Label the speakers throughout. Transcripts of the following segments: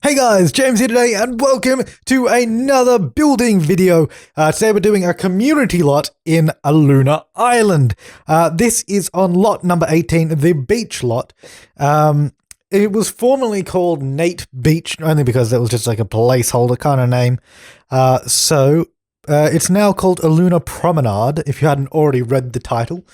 Speaker 1: Hey guys, James here today and welcome to another building video. Today we're doing a community lot in Aluna Island. This is on lot number 18, the beach lot. It was formerly called Nate Beach, only because it was just like a placeholder kind of name. It's now called Aluna Promenade, if you hadn't already read the title.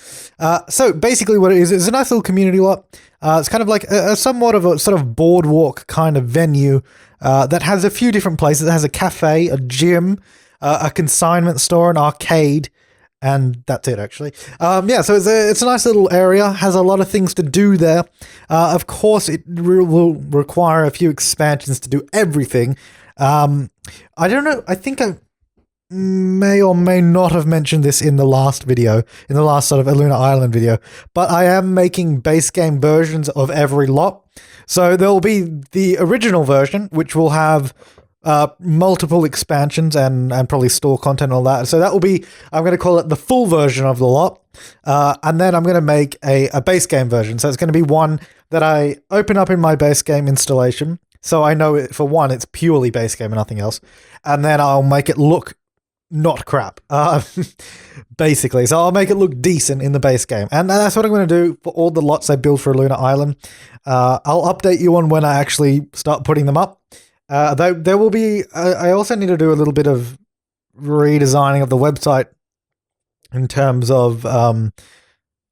Speaker 1: So basically what it is a nice little community lot. It's kind of like a somewhat of a sort of boardwalk kind of venue that has a few different places. It has a cafe, a gym, a consignment store, an arcade, and that's it actually. So it's a nice little area, has a lot of things to do there. Of course, it will require a few expansions to do everything. I don't know, I think I may or may not have mentioned this in the last video, in the last sort of Aluna Island video, but I am making base game versions of every lot. So there will be the original version, which will have multiple expansions and probably store content and all that. So that will be, I'm going to call it the full version of the lot. And then I'm going to make a base game version. So it's going to be one that I open up in my base game installation. So I know for one, it's purely base game and nothing else. And then I'll make it look not crap, basically. So I'll make it look decent in the base game. And that's what I'm going to do for all the lots I build for Aluna Island. I'll update you on when I actually start putting them up. There will be, I also need to do a little bit of redesigning of the website in terms of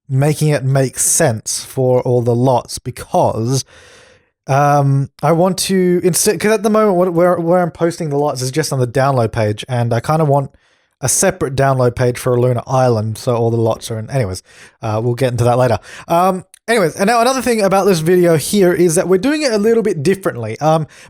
Speaker 1: making it make sense for all the lots, because I want to, instead, because at the moment where I'm posting the lots is just on the download page, and I kind of want a separate download page for Aluna Island, so all the lots are in. Anyways, we'll get into that later. Anyways, and now another thing about this video here is that we're doing it a little bit differently,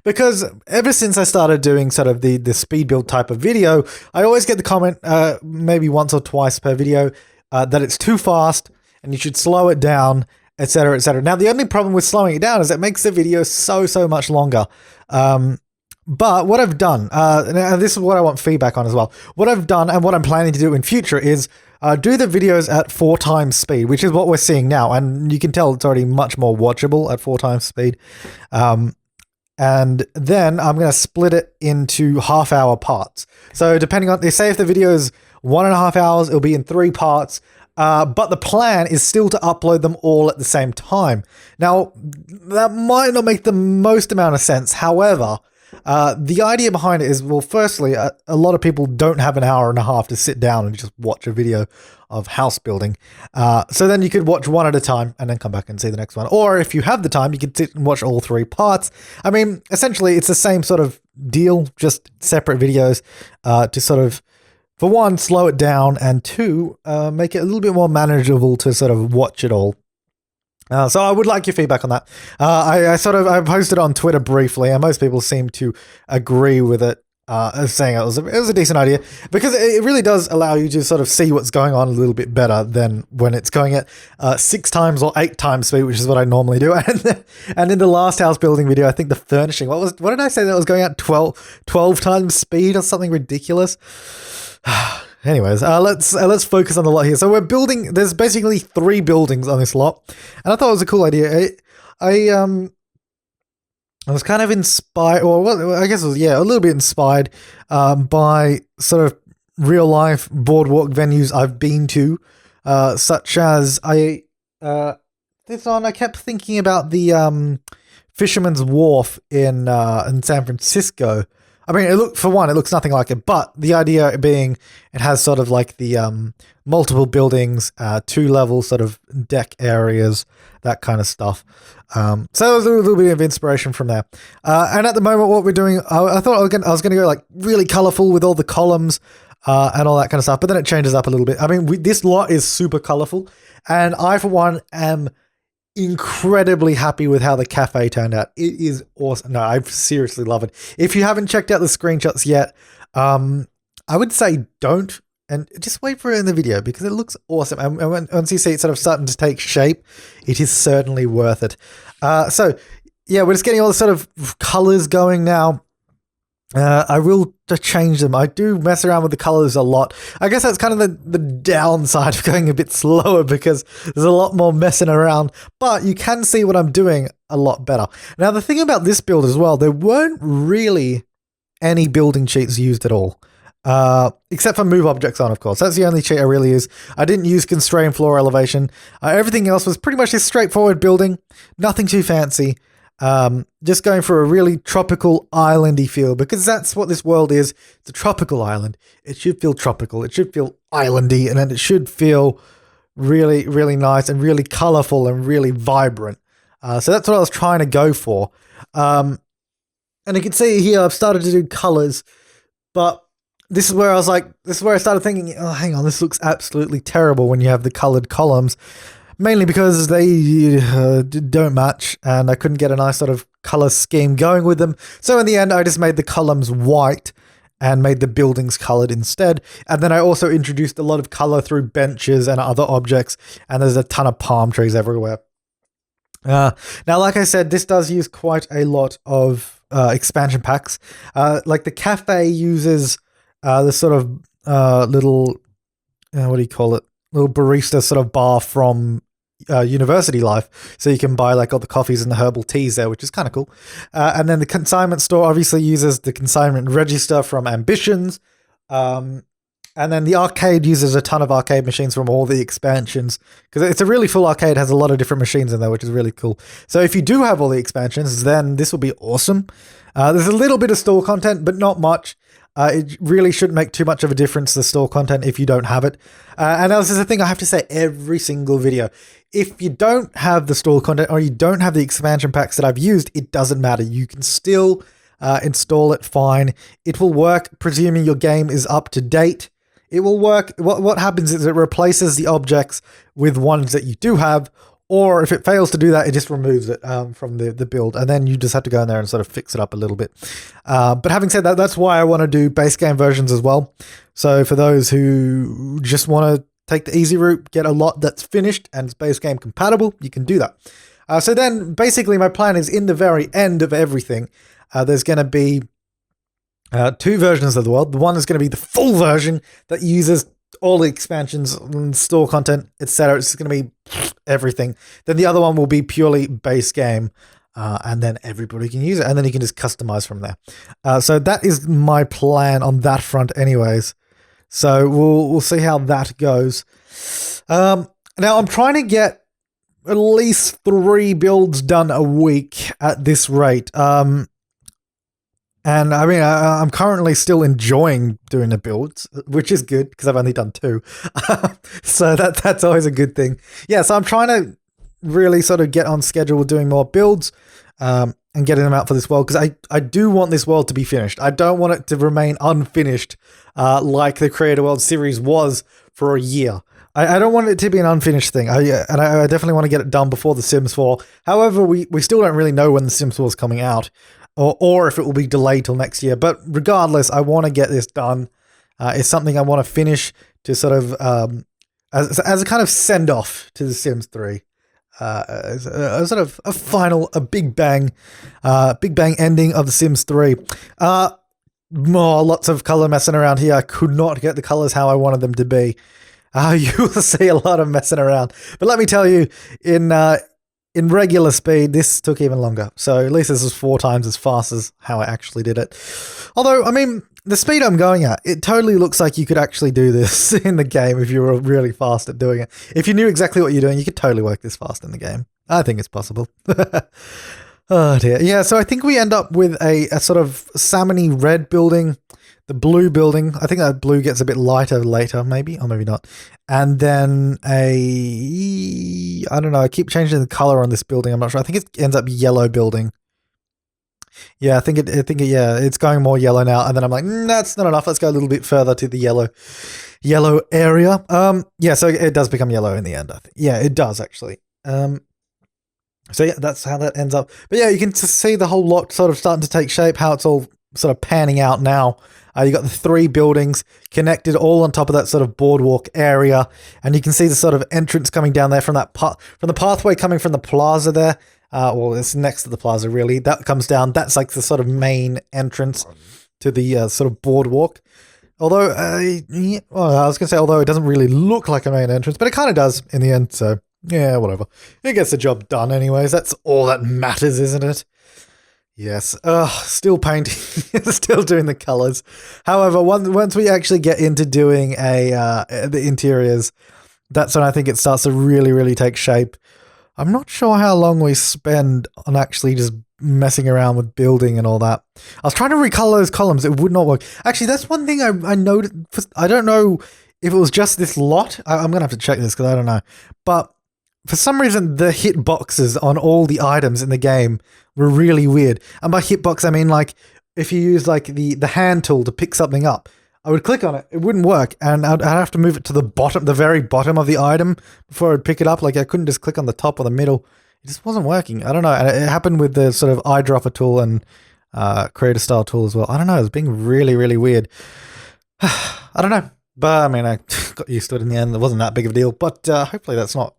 Speaker 1: because ever since I started doing sort of the speed build type of video, I always get the comment, maybe once or twice per video, that it's too fast and you should slow it down, etc., etc. Now, the only problem with slowing it down is it makes the video so much longer. But what I've done, and this is what I want feedback on as well, what I've done and what I'm planning to do in future is do the videos at 4 times speed, which is what we're seeing now. And you can tell it's already much more watchable at 4 times speed. And then I'm going to split it into half-hour parts. So depending on, say if the video is 1.5 hours, it'll be in 3 parts. But the plan is still to upload them all at the same time. Now, that might not make the most amount of sense. However, the idea behind it is, well, firstly, a lot of people don't have an hour and a half to sit down and just watch a video of house building. So then you could watch one at a time and then come back and see the next one. Or if you have the time, you could sit and watch all 3 parts. I mean, essentially, it's the same sort of deal, just separate videos to sort of, for one, slow it down, and 2, make it a little bit more manageable to sort of watch it all. So I would like your feedback on that. I posted on Twitter briefly, and most people seem to agree with it, saying it was a decent idea, because it really does allow you to sort of see what's going on a little bit better than when it's going at 6 times or 8 times speed, which is what I normally do. And in the last house building video, I think the furnishing, what did I say that was going at 12 times speed or something ridiculous? Anyways, let's focus on the lot here. So we're building, there's basically 3 buildings on this lot, and I thought it was a cool idea. I was kind of inspired, or well, I guess it was, a little bit inspired by sort of real life boardwalk venues I've been to, such as I kept thinking about the Fisherman's Wharf in San Francisco. I mean, it looks nothing like it, but the idea being it has sort of like the multiple buildings, 2 level sort of deck areas, that kind of stuff. So there was a little bit of inspiration from there. And at the moment, what we're doing, I thought I was going to go like really colorful with all the columns and all that kind of stuff, but then it changes up a little bit. I mean, this lot is super colorful, and I, for one, am incredibly happy with how the cafe turned out. It is awesome. No, I seriously love it. If you haven't checked out the screenshots yet, I would say don't, and just wait for it in the video, because it looks awesome. And once you see it sort of starting to take shape, it is certainly worth it. So yeah, we're just getting all the sort of colors going now. I will change them. I do mess around with the colors a lot. I guess that's kind of the downside of going a bit slower because there's a lot more messing around, but you can see what I'm doing a lot better. Now, the thing about this build as well, there weren't really any building cheats used at all. Except for move objects on, of course. That's the only cheat I really use. I didn't use constrain floor elevation. Everything else was pretty much just straightforward building. Nothing too fancy. Just going for a really tropical islandy feel because that's what this world is. It's a tropical island. It should feel tropical. It should feel islandy, and then it should feel really, really nice and really colorful and really vibrant. So that's what I was trying to go for. And you can see here I've started to do colors, but this is where I was like, this is where I started thinking, oh, hang on, this looks absolutely terrible when you have the colored columns. Mainly because they don't match and I couldn't get a nice sort of color scheme going with them. So in the end, I just made the columns white and made the buildings colored instead. And then I also introduced a lot of color through benches and other objects. And there's a ton of palm trees everywhere. Now, like I said, this does use quite a lot of expansion packs. Like the cafe uses the sort of little, what do you call it? Little barista sort of bar from University Life, so you can buy like all the coffees and the herbal teas there, which is kind of cool. And then the consignment store obviously uses the consignment register from Ambitions. And then the arcade uses a ton of arcade machines from all the expansions because it's a really full arcade, has a lot of different machines in there, which is really cool. So if you do have all the expansions, then this will be awesome. There's a little bit of store content, but not much. It really shouldn't make too much of a difference, the store content, if you don't have it. And this is the thing I have to say every single video. If you don't have the store content or you don't have the expansion packs that I've used, it doesn't matter. You can still install it fine. It will work, presuming your game is up to date. It will work. What happens is it replaces the objects with ones that you do have, or if it fails to do that, it just removes it from the build, and then you just have to go in there and sort of fix it up a little bit. But having said that, that's why I want to do base game versions as well. So for those who just want to take the easy route, get a lot that's finished and it's base game compatible, you can do that. So then basically my plan is in the very end of everything, there's going to be two versions of the world. The one is going to be the full version that uses all the expansions and store content, etc. It's going to be everything. Then the other one will be purely base game, and then everybody can use it, and then you can just customize from there. So that is my plan on that front anyways. So we'll see how that goes. Now I'm trying to get at least 3 builds done a week at this rate. And I mean, I'm currently still enjoying doing the builds, which is good because I've only done 2. So that's always a good thing. Yeah, so I'm trying to really sort of get on schedule with doing more builds and getting them out for this world because I do want this world to be finished. I don't want it to remain unfinished like the Creator World series was for a year. I don't want it to be an unfinished thing. I definitely want to get it done before The Sims 4. However, we still don't really know when The Sims 4 is coming out. Or if it will be delayed till next year. But regardless, I want to get this done. It's something I want to finish to sort of, as a kind of send-off to The Sims 3. As a sort of a big bang ending of The Sims 3. Lots of color messing around here. I could not get the colors how I wanted them to be. You will see a lot of messing around. But let me tell you, in regular speed, this took even longer. So at least this is 4 times as fast as how I actually did it. Although, I mean, the speed I'm going at, it totally looks like you could actually do this in the game if you were really fast at doing it. If you knew exactly what you're doing, you could totally work this fast in the game. I think it's possible. Oh dear. Yeah, so I think we end up with a sort of salmony red building. The blue building, I think that blue gets a bit lighter later, maybe, or maybe not. And then I don't know, I keep changing the color on this building, I'm not sure. I think it ends up yellow building. Yeah, it's going more yellow now. And then I'm like, that's not enough. Let's go a little bit further to the yellow area. Yeah, so it does become yellow in the end, I think. Yeah, it does actually. So yeah, that's how that ends up. But yeah, you can see the whole lot sort of starting to take shape, how it's all sort of panning out now. You got the 3 buildings connected all on top of that sort of boardwalk area. And you can see the sort of entrance coming down there from that from the pathway coming from the plaza there. Well, it's next to the plaza, really. That comes down. That's like the sort of main entrance. to the sort of boardwalk. Although, well, I was going to say, although it doesn't really look like a main entrance, but it kind of does in the end, so yeah, whatever. It gets the job done anyways. That's all that matters, isn't it? Yes. Still painting. Still doing the colors. However, once we actually get into doing the interiors, that's when I think it starts to really, really take shape. I'm not sure how long we spend on actually just messing around with building and all that. I was trying to recolor those columns. It would not work. Actually, that's one thing I noticed. I don't know if it was just this lot. I'm going to have to check this because I don't know. But for some reason, the hitboxes on all the items in the game were really weird. And by hitbox, I mean like if you use like the hand tool to pick something up, I would click on it, it wouldn't work, and I'd have to move it to the very bottom of the item before I'd pick it up. Like I couldn't just click on the top or the middle. It just wasn't working. I don't know. And it happened with the sort of eyedropper tool and creator style tool as well. I don't know. It was being really, really weird. I don't know. But I mean, I got used to it in the end. It wasn't that big of a deal. But hopefully that's not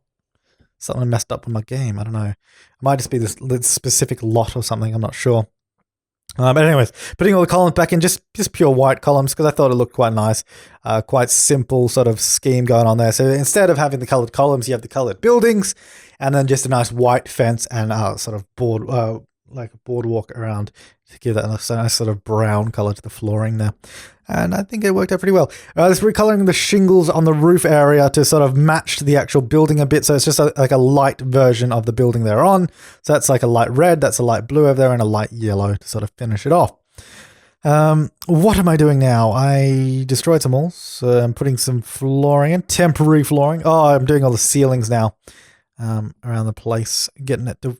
Speaker 1: something I messed up with my game. I don't know. It might just be this specific lot or something. I'm not sure. But anyways, putting all the columns back in, just pure white columns, because I thought it looked quite nice. Quite simple sort of scheme going on there. So instead of having the colored columns, you have the colored buildings, and then just a nice white fence and sort of like a boardwalk around to give that a nice sort of brown color to the flooring there. And I think it worked out pretty well. This recoloring the shingles on the roof area to sort of match the actual building a bit. So it's just like a light version of the building they're on. So that's like a light red, that's a light blue over there, and a light yellow to sort of finish it off. What am I doing now? I destroyed some walls. So I'm putting some flooring in, temporary flooring. Oh, I'm doing all the ceilings now around the place, getting it to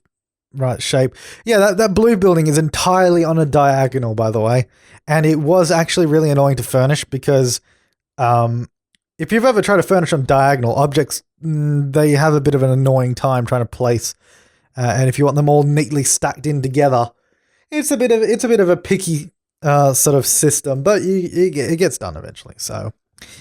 Speaker 1: right shape. Yeah, that blue building is entirely on a diagonal, by the way, and it was actually really annoying to furnish because if you've ever tried to furnish on diagonal objects, they have a bit of an annoying time trying to place, and if you want them all neatly stacked in together, it's a bit of a picky sort of system, but it gets done eventually, so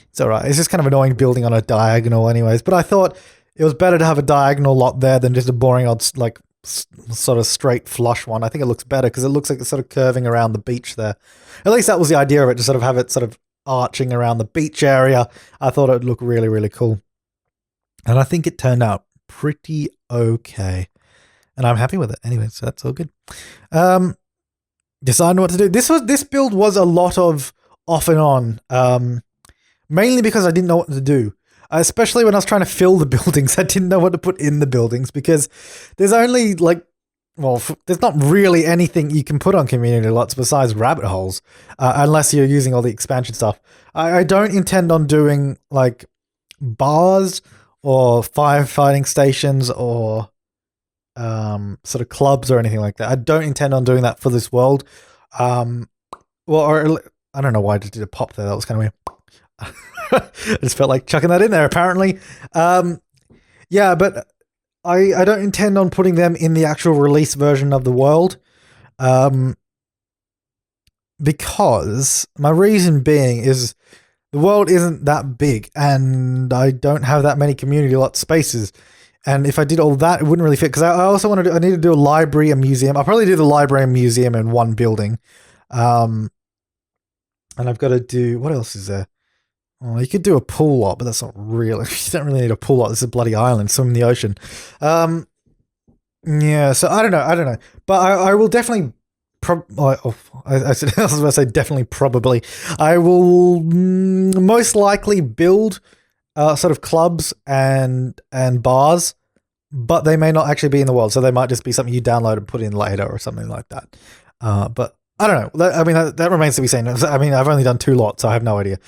Speaker 1: it's all right. It's just kind of annoying building on a diagonal anyways, but I thought it was better to have a diagonal lot there than just a boring old like sort of straight flush one. I think it looks better because it looks like it's sort of curving around the beach there. At least that was the idea of it, to sort of have it sort of arching around the beach area. I thought it would look really, really cool. And I think it turned out pretty okay. And I'm happy with it. Anyway, so that's all good. Deciding what to do. This build was a lot of off and on. Mainly because I didn't know what to do. Especially when I was trying to fill the buildings, I didn't know what to put in the buildings because there's only like, well, there's not really anything you can put on community lots besides rabbit holes, unless you're using all the expansion stuff. I don't intend on doing like bars or firefighting stations or sort of clubs or anything like that. I don't intend on doing that for this world. Well, or I don't know why I just did a pop there. That was kind of weird. I just felt like chucking that in there, apparently. Yeah, but I don't intend on putting them in the actual release version of the world. Because my reason being is the world isn't that big and I don't have that many community lot spaces. And if I did all that, it wouldn't really fit. Because I also want to I need to do a library, a museum. I'll probably do the library and museum in one building. And I've got to do, what else is there? Oh, you could do a pool lot, but that's not real. You don't really need a pool lot. This is a bloody island, swim in the ocean. Yeah, so I don't know. But I will definitely, I was going to say definitely, probably. I will most likely build sort of clubs and bars, but they may not actually be in the world. So they might just be something you download and put in later or something like that. But I don't know. I mean, that remains to be seen. I mean, I've only done 2 lots, so I have no idea.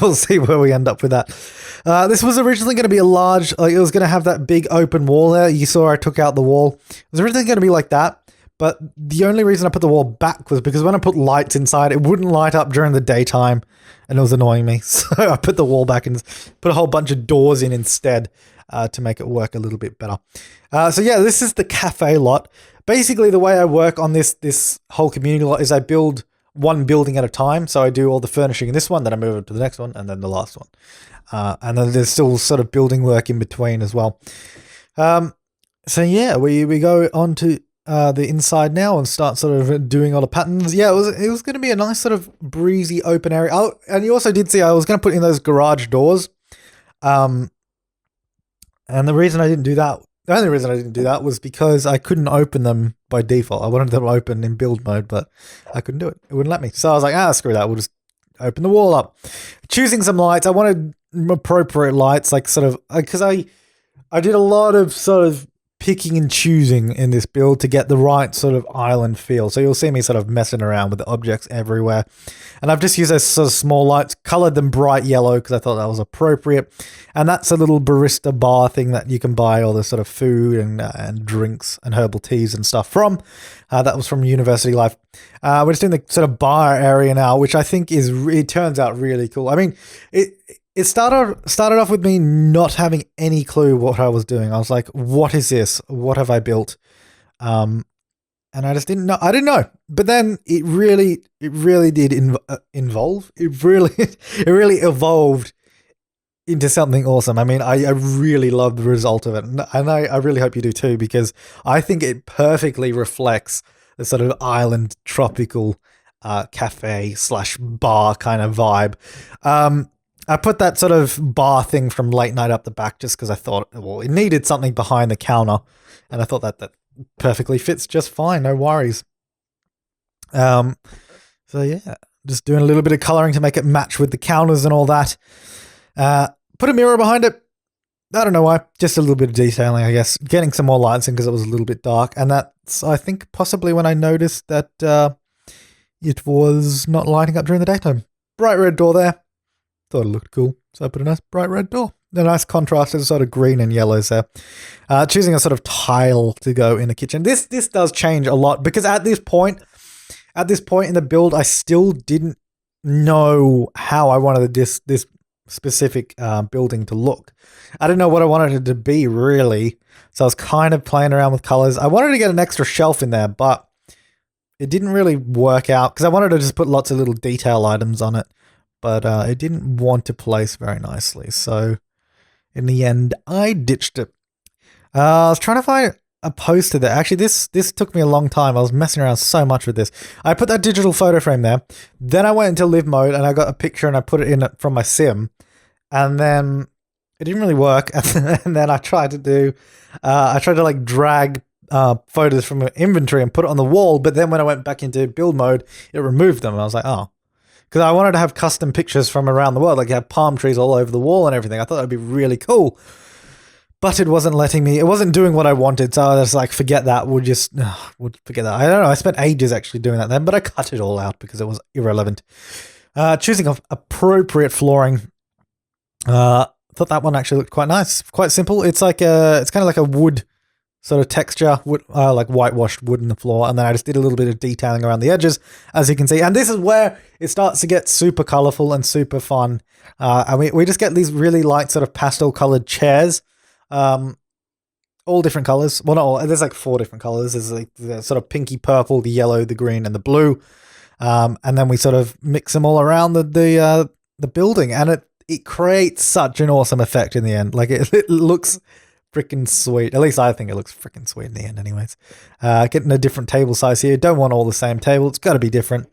Speaker 1: We'll see where we end up with that. This was originally going to be a large, like it was going to have that big open wall there. You saw I took out the wall. It was originally going to be like that, but the only reason I put the wall back was because when I put lights inside, it wouldn't light up during the daytime, and it was annoying me. So I put the wall back and put a whole bunch of doors in instead to make it work a little bit better. So yeah, this is the cafe lot. Basically, the way I work on this whole community lot is I build one building at a time. So I do all the furnishing in this one, then I move it to the next one, and then the last one. And then there's still sort of building work in between as well. So yeah, we go on to the inside now and start sort of doing all the patterns. Yeah, it was going to be a nice sort of breezy open area. Oh, and you also did see I was going to put in those garage doors. And the reason I didn't do that, the only reason I didn't do that was because I couldn't open them by default. I wanted them open in build mode, but I couldn't do it. It wouldn't let me. So I was like, screw that. We'll just open the wall up. Choosing some lights. I wanted appropriate lights, like sort of, because I did a lot of sort of picking and choosing in this build to get the right sort of island feel. So you'll see me sort of messing around with the objects everywhere. And I've just used those sort of small lights, colored them bright yellow because I thought that was appropriate. And that's a little barista bar thing that you can buy all the sort of food and drinks and herbal teas and stuff from. That was from University Life. We're just doing the sort of bar area now, which I think it turns out really cool. I mean, it started off with me not having any clue what I was doing. I was like, what is this? What have I built? And I just didn't know. I didn't know. But then it really did evolve. It really evolved into something awesome. I mean, I really love the result of it. And I really hope you do too, because I think it perfectly reflects the sort of island tropical cafe / bar kind of vibe. I put that sort of bar thing from late night up the back just because I thought, well, it needed something behind the counter. And I thought that perfectly fits just fine. No worries. So yeah, just doing a little bit of coloring to make it match with the counters and all that. Put a mirror behind it. I don't know why. Just a little bit of detailing, I guess. Getting some more lights in because it was a little bit dark. And that's, I think, possibly when I noticed that it was not lighting up during the daytime. Bright red door there. Thought it looked cool, so I put a nice bright red door. A nice contrast of sort of green and yellows there. Choosing a sort of tile to go in the kitchen. This does change a lot because at this point in the build, I still didn't know how I wanted this specific building to look. I didn't know what I wanted it to be really, so I was kind of playing around with colors. I wanted to get an extra shelf in there, but it didn't really work out because I wanted to just put lots of little detail items on it. But it didn't want to place very nicely. So in the end, I ditched it. I was trying to find a poster there. Actually, this took me a long time. I was messing around so much with this. I put that digital photo frame there. Then I went into live mode and I got a picture and I put it in from my sim. And then it didn't really work. And then I tried to like drag photos from an inventory and put it on the wall. But then when I went back into build mode, it removed them. And I was like, oh. Because I wanted to have custom pictures from around the world, like have palm trees all over the wall and everything. I thought that would be really cool. But it wasn't letting me, it wasn't doing what I wanted. So I was like, forget that. We'll forget that. I don't know. I spent ages actually doing that then, but I cut it all out because it was irrelevant. Choosing appropriate flooring. Thought that one actually looked quite nice. Quite simple. It's like it's kind of like a wood sort of texture, like whitewashed wood in the floor. And then I just did a little bit of detailing around the edges, as you can see. And this is where it starts to get super colorful and super fun. And we just get these really light sort of pastel colored chairs. All different colors. Well, not all. There's like 4 different colors. There's like the sort of pinky purple, the yellow, the green, and the blue. And then we sort of mix them all around the building. And it creates such an awesome effect in the end. Like it looks freaking sweet. At least I think it looks freaking sweet in the end anyways. Getting a different table size here. Don't want all the same table. It's got to be different.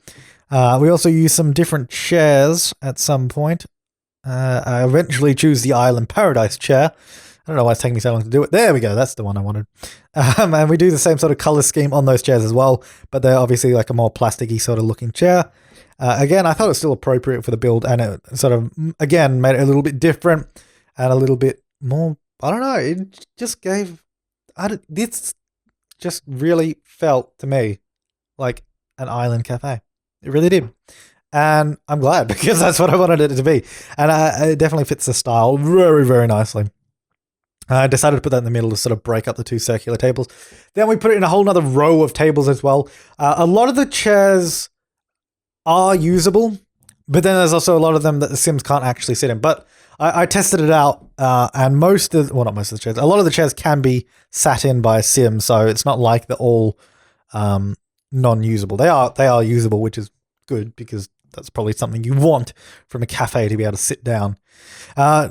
Speaker 1: We also use some different chairs at some point. I eventually choose the Island Paradise chair. I don't know why it's taking me so long to do it. There we go. That's the one I wanted. And we do the same sort of color scheme on those chairs as well, but they're obviously like a more plasticky sort of looking chair. Again, I thought it was still appropriate for the build, and it sort of, again, made it a little bit different and a little bit more, I don't know, it just gave, this just really felt to me like an island cafe. It really did. And I'm glad because that's what I wanted it to be. And it definitely fits the style very, very nicely. I decided to put that in the middle to sort of break up the 2 circular tables. Then we put it in a whole nother row of tables as well. A lot of the chairs are usable, but then there's also a lot of them that the Sims can't actually sit in. But I tested it out, and not most of the chairs, a lot of the chairs can be sat in by a Sim, so it's not like they're all non-usable. They are usable, which is good because that's probably something you want from a cafe, to be able to sit down.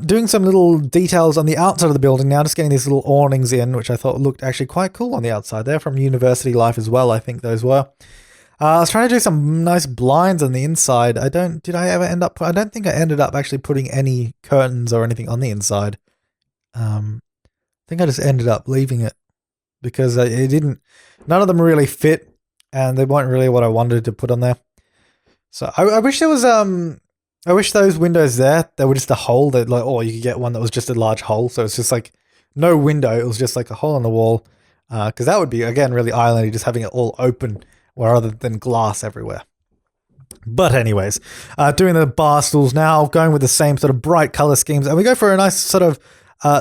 Speaker 1: Doing some little details on the outside of the building now, just getting these little awnings in, which I thought looked actually quite cool on the outside. They're from University Life as well, I think those were. I was trying to do some nice blinds on the inside. I don't think I ended up actually putting any curtains or anything on the inside. I think I just ended up leaving it because none of them really fit, and they weren't really what I wanted to put on there. So I wish there was, I wish those windows there, they were just a hole that you could get one that was just a large hole. So it's just like no window. It was just like a hole in the wall. Cause that would be, again, really islandy, just having it all open rather than glass everywhere. But anyways, doing the bar stools now, going with the same sort of bright color schemes. And we go for a nice sort of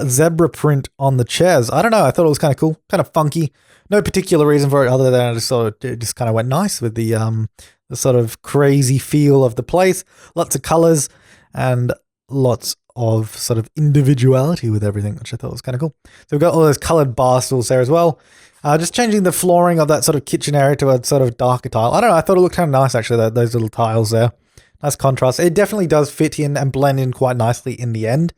Speaker 1: zebra print on the chairs. I don't know. I thought it was kind of cool, kind of funky. No particular reason for it other than I just thought it just kind of went nice with the sort of crazy feel of the place. Lots of colors and lots of sort of individuality with everything, which I thought was kind of cool. So we've got all those colored bar stools there as well. Just changing the flooring of that sort of kitchen area to a sort of darker tile. I don't know. I thought it looked kind of nice, actually, those little tiles there. Nice contrast. It definitely does fit in and blend in quite nicely in the end.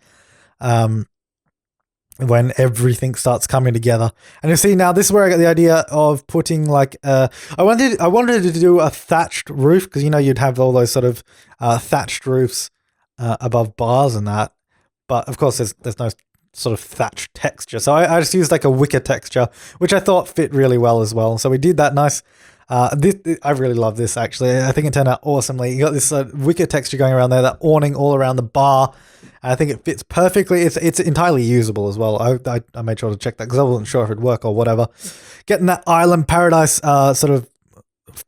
Speaker 1: When everything starts coming together. And you see, now this is where I got the idea of putting like I wanted to do a thatched roof, because you'd have all those sort of thatched roofs above bars and that, but of course there's no sort of thatched texture, so I just used like a wicker texture, which I thought fit really well as well. So we did that nice. I really love this, actually. I think it turned out awesomely. You got this wicker texture going around there, that awning all around the bar. I think it fits perfectly. It's entirely usable as well. I made sure to check that because I wasn't sure if it'd work or whatever. Getting that island paradise sort of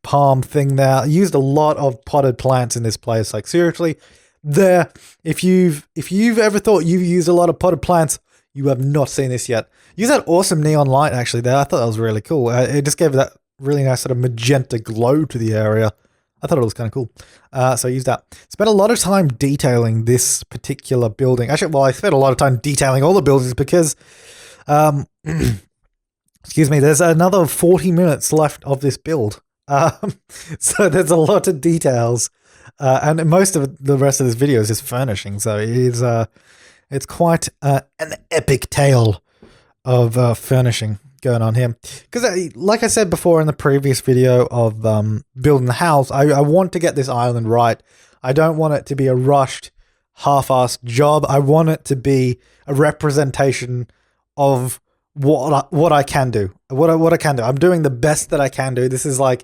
Speaker 1: palm thing there. I used a lot of potted plants in this place. Like, seriously, if you've ever thought you've used a lot of potted plants, you have not seen this yet. Use that awesome neon light actually there. I thought that was really cool. It just gave that really nice sort of magenta glow to the area. I thought it was kind of cool. So I used that. Spent a lot of time detailing this particular building. Actually, I spent a lot of time detailing all the buildings because, excuse me, there's another 40 minutes left of this build. So there's a lot of details. And most of the rest of this video is just furnishing. So it's quite an epic tale of furnishing going on here, because like I said before in the previous video of building the house, I want to get this island right. I don't want it to be a rushed, half-assed job. I want it to be a representation of what I can do. What I can do. I'm doing the best that I can do. This is like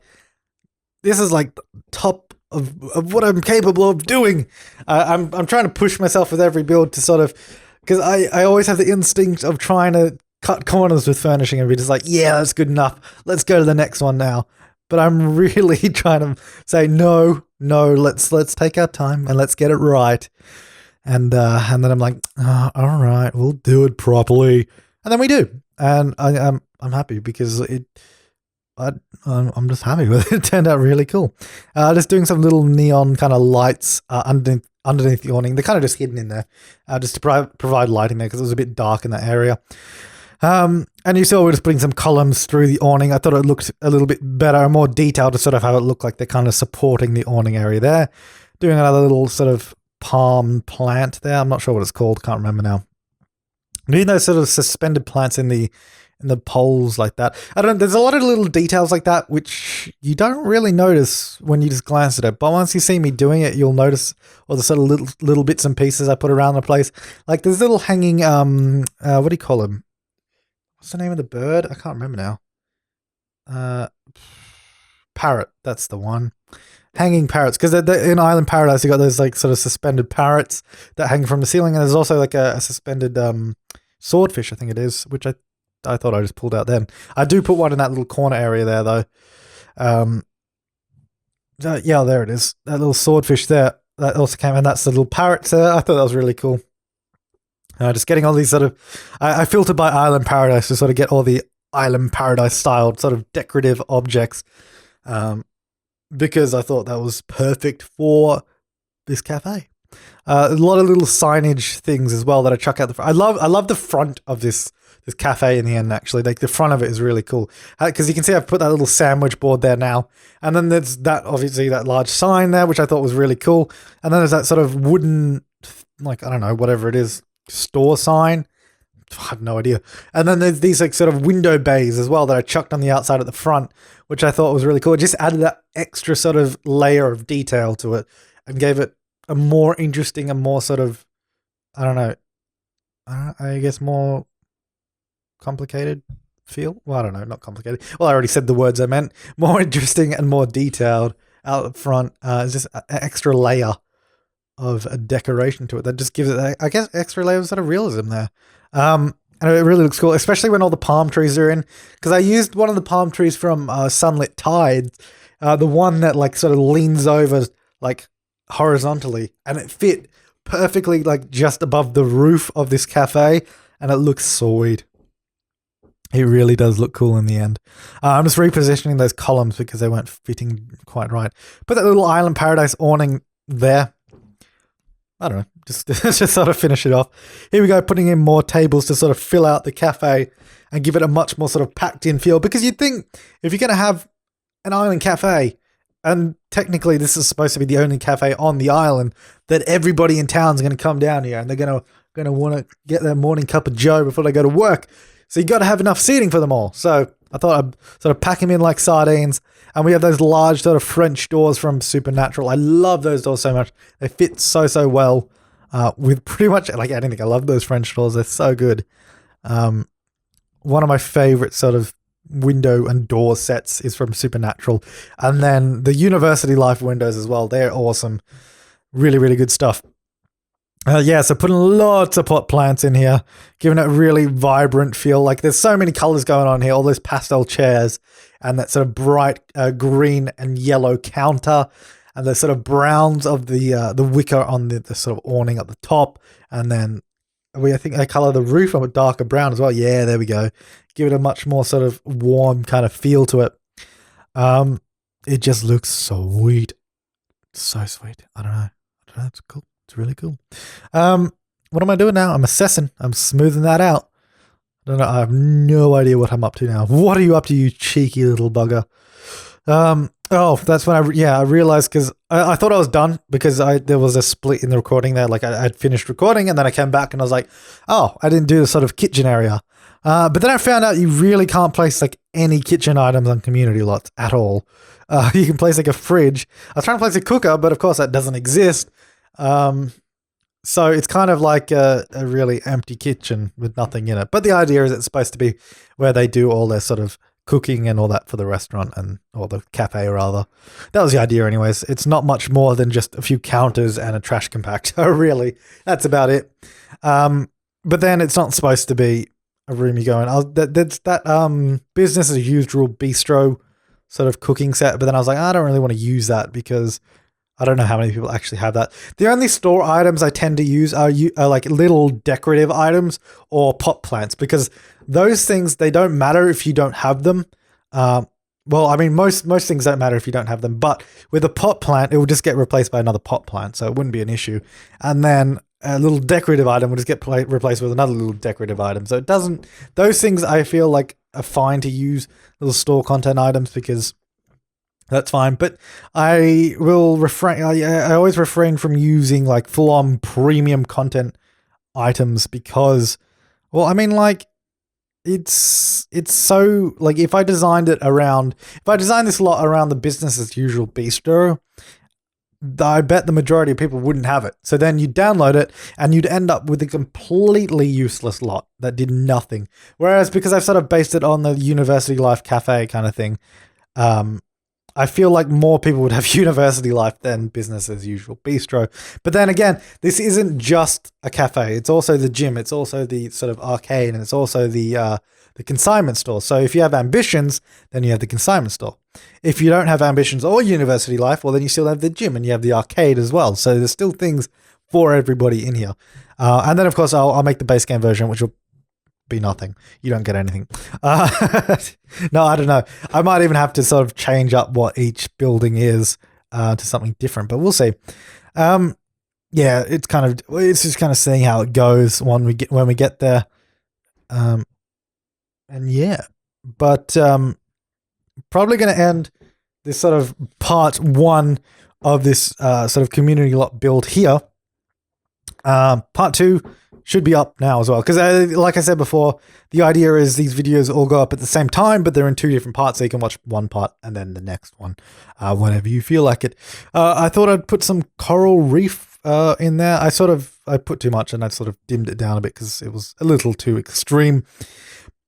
Speaker 1: top of what I'm capable of doing. I'm trying to push myself with every build to sort of, because I always have the instinct of trying to cut corners with furnishing and be just like, yeah, that's good enough. Let's go to the next one now. But I'm really trying to say, no, let's take our time and let's get it right. And then I'm like, oh, all right, we'll do it properly. And then we do. And I'm happy because I'm just happy with it. It turned out really cool. Just doing some little neon kind of lights underneath the awning. They're kind of just hidden in there, just to provide lighting there because it was a bit dark in that area. And you saw we're just putting some columns through the awning. I thought it looked a little bit better and more detailed to sort of have it look like they're kind of supporting the awning area there. Doing another little sort of palm plant there. I'm not sure what it's called. Can't remember now. Doing those sort of suspended plants in the poles like that. There's a lot of little details like that which you don't really notice when you just glance at it. But once you see me doing it, you'll notice all the sort of little bits and pieces I put around the place. Like there's little hanging, what do you call them? What's the name of the bird? I can't remember now. Parrot. That's the one. Hanging parrots. Because in Island Paradise, you got those like sort of suspended parrots that hang from the ceiling. And there's also like a suspended swordfish, I think it is, which I thought I just pulled out then. I do put one in that little corner area there, though. Yeah, there it is. That little swordfish there. That also came, and that's the little parrots there. I thought that was really cool. Just getting all these sort of... I filtered by Island Paradise to sort of get all the Island Paradise-styled sort of decorative objects. Because I thought that was perfect for this cafe. A lot of little signage things as well that I chuck out the front. I love the front of this cafe in the end, actually. Like, the front of it is really cool. Because you can see I've put that little sandwich board there now. And then there's that, obviously, that large sign there, which I thought was really cool. And then there's that sort of wooden, like, I don't know, whatever it is, store sign. I have no idea. And then there's these, like, sort of window bays as well that I chucked on the outside at the front, which I thought was really cool. It just added that extra sort of layer of detail to it and gave it a more interesting and more sort of, I don't know, I guess more complicated feel. Well, I don't know, not complicated. Well, I already said the words I meant. More interesting and more detailed out up front. It's just an extra layer of a decoration to it that just gives it, I guess, extra layer of sort of realism there. And it really looks cool, especially when all the palm trees are in. Because I used one of the palm trees from Sunlit Tides, the one that like sort of leans over like horizontally, and it fit perfectly like just above the roof of this cafe, and it looks sweet. It really does look cool in the end. I'm just repositioning those columns because they weren't fitting quite right. Put that little Island Paradise awning there. I don't know, just sort of finish it off. Here we go, putting in more tables to sort of fill out the cafe and give it a much more sort of packed in feel. Because you'd think if you're going to have an island cafe, and technically this is supposed to be the only cafe on the island, that everybody in town is going to come down here and they're going to want to get their morning cup of joe before they go to work. So you got to have enough seating for them all. So I thought I'd sort of pack them in like sardines. And we have those large sort of French doors from Supernatural. I love those doors so much. They fit so well with pretty much like anything. I love those French doors. They're so good. One of my favorite sort of window and door sets is from Supernatural. And then the University Life windows as well. They're awesome. Really, really good stuff. So putting lots of pot plants in here, giving it a really vibrant feel. Like there's so many colors going on here, all those pastel chairs and that sort of bright green and yellow counter and the sort of browns of the wicker on the sort of awning at the top. And then I think I color the roof a darker brown as well. Yeah, there we go. Give it a much more sort of warm kind of feel to it. It just looks sweet. So sweet. I don't know. It's cool. It's really cool. What am I doing now? I'm assessing. I'm smoothing that out. I don't know. I have no idea what I'm up to now. What are you up to, you cheeky little bugger? That's when I realized, because I thought I was done because there was a split in the recording there. Like I'd finished recording and then I came back and I was like, oh, I didn't do the sort of kitchen area. But then I found out you really can't place like any kitchen items on community lots at all. You can place like a fridge. I was trying to place a cooker, but of course that doesn't exist. So it's kind of like a really empty kitchen with nothing in it. But the idea is it's supposed to be where they do all their sort of cooking and all that for the restaurant or the cafe rather. That was the idea anyways. It's not much more than just a few counters and a trash compactor, really. That's about it. But then it's not supposed to be a room you go in. That's that business as usual bistro sort of cooking set. But then I was like, I don't really want to use that because I don't know how many people actually have that. The only store items I tend to use are like little decorative items or pot plants, because those things, they don't matter if you don't have them. Well, I mean, most things don't matter if you don't have them, but with a pot plant, it will just get replaced by another pot plant, so it wouldn't be an issue. And then a little decorative item will just get replaced with another little decorative item. So it doesn't, those things I feel like are fine to use little store content items because that's fine, but I will refrain. I always refrain from using like full-on premium content items because, well, I mean, like it's so like if I designed this lot around the business as usual bistro, I bet the majority of people wouldn't have it. So then you'd download it and you'd end up with a completely useless lot that did nothing. Whereas because I've sort of based it on the University Life Cafe kind of thing, I feel like more people would have University Life than business as usual bistro. But then again, this isn't just a cafe. It's also the gym. It's also the sort of arcade, and it's also the consignment store. So if you have ambitions, then you have the consignment store. If you don't have ambitions or University Life, well, then you still have the gym and you have the arcade as well. So there's still things for everybody in here. And then, of course, I'll make the base game version, which will be nothing. You don't get anything. No, I don't know. I might even have to sort of change up what each building is to something different, but we'll see. yeah, it's just kind of seeing how it goes when we get there. And yeah, but probably going to end this sort of part one of this sort of community lot build here. Part two should be up now as well, because like I said before, the idea is these videos all go up at the same time, but they're in two different parts, so you can watch one part and then the next one whenever you feel like it. I thought I'd put some coral reef in there. I put too much and I sort of dimmed it down a bit because it was a little too extreme.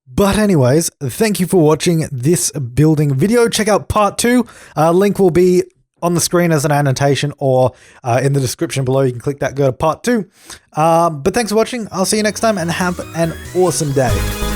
Speaker 1: But anyways, thank you for watching this building video. Check out part two. Link will be on the screen as an annotation or in the description below. You can click that, go to part two. But thanks for watching. I'll see you next time and have an awesome day.